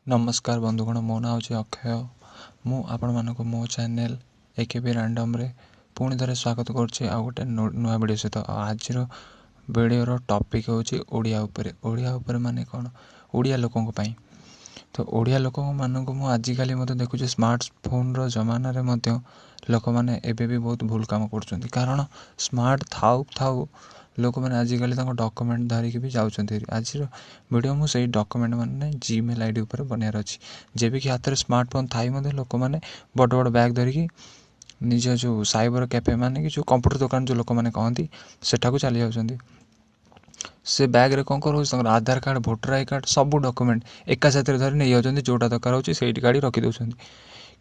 नमस्कार बंधुगण मो ना हूँ अक्षय मु आपण मानक मो चैनल एकेबी रैंडम रे पुणी थे स्वागत करुच्चे आ गोटे नुआ वीडियो सहित आज वीडियो टॉपिक होची ओडिया उपर माने कौन ओडिया लोकों पाई तो ओडिया लोक मानक मु आजिकल मत देखुचे स्मार्टफोन रो जमाना रे मध्य लोक मैंने एबे भी बहुत भूल काम कर कारण स्मार्ट थाउ थाउ लोक मैंने आजिकल डॉक्यूमेंट धरिकी भी जाऊँच आज वीडियो मुझे डॉक्यूमेंट मैंने जीमेल आईडी उपर बनार अच्छी जब कि हाथ में स्मार्टफोन थी लोक मैंने बड़ बड़ बैग धरिकी निज जो साइबर कैफे माने कि जो कंप्यूटर दुकान जो लोक मैंने कहती सेठा को चली जाऊँच से बैग रे कौन कर आधार कार्ड भोटर आई कार्ड सब डॉक्यूमेंट एका साथ धरी नहीं जाऊँच जोटा दरकार हो गाड़ी रखी दौरान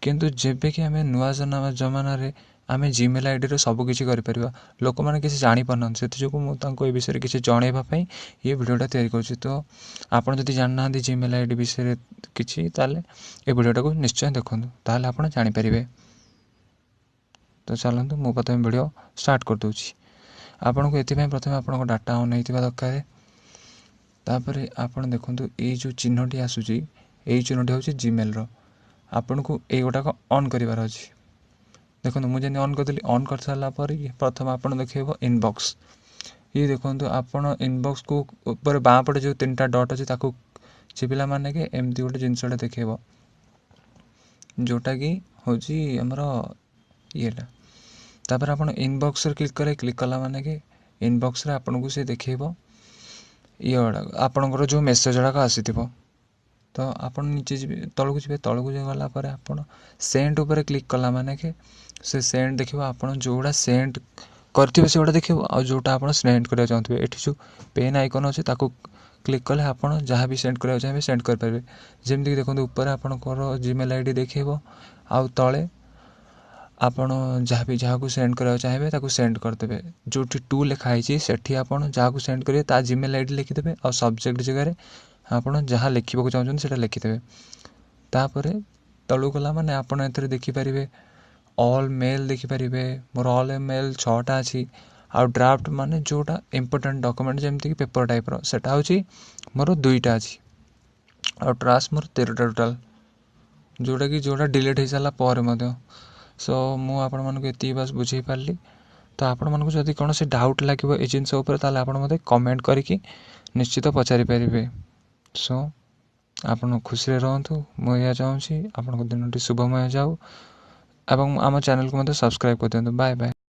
किंतु जेबे कि आम नुआ जमाना रे आम जीमेल आईडी रे सब किसी कर लोक मैंने किसी जापार से मुझे विषय किसी जनवाई ये वीडियोटा तैयारी करुँच तो आपड़ जब जानना जीमेल आईडी विषय किसी ताले ये वीडियोटा को निश्चय देखूँ ताले आप जापर तो चलते मु प्रथम वीडियो स्टार्ट कर दूची आपन को ये प्रथम आप डाटा ऑन होता दरकार तापर आप देखूँ ये जो चिन्हटी आसूँ यही चिन्हटी हूँ जीमेल आपन को ये गोटाक ऑन करार अच्छे देखो मुझे ऑन करदेली ऑन कर सारापर प्रथम आप देखेब इनबॉक्स ये देखो आपन इनबॉक्स को ऊपर बाँ पटे जो 3टा डॉट अच्छे चिपिला माने कि एमती गोटे जिनसटा देखेब जोटा कि हूँ आमर येटा तापर आप इनबॉक्स क्लिक कला माने कि इनबॉक्स आपन को सी देखेब ये आपणकर जो मेसेज गुड़ाक आसी तो आप नीचे तलू जी तलू गलापर आप सेंड उपर क्लिक कला माने कि से सेंड देखो आप जोड़ा सेंड करेंगे से गुड़ा देखो आ जोटा आप सेंड करने चाहते ये जो पेन आइकन अच्छे क्लिक कले आप जहाँ भी सेंड करा चाहिए सेंड करेंगे जमीक देखो ऊपर आपंकर जीमेल आईडी देखेब आउ तले आपण जहाँ भी जहाँ को सेंड करा चाहिए सेंड करदे जो टू लिखाई से आप जहाँ को सेंड करेंगे ता जीमेल आईडी लिखिदेवे और सब्जेक्ट जगह आप जहाँ लिखा चाहते लिखिदेवे तापर तलू गला माने आपड़ ए देखिपारे all mail देखिपारे more all mail 6टा अच्छी आउ ड्राफ्ट माने जोटा इम्पोर्टेंट डॉक्यूमेंट जमीक पेपर टाइप सेटा हूँ मोर 2टा अच्छी आउ ट्रास मोर 13टा टोटाल जोटा डिलीट हो सारापर सो मु आपण मानक ये बस बुझे पारि तो आपण मानक जदि कौन से डाउट लगे ये जिनस मत कमेंट करके निश्चित पचारि पारे सो आपण खुशी रहतु मुझे चाहूँगी आपण दिन शुभमय जाऊ एवं आम चैनल को मत सब्सक्राइब कर दिखाँ बाय बाय।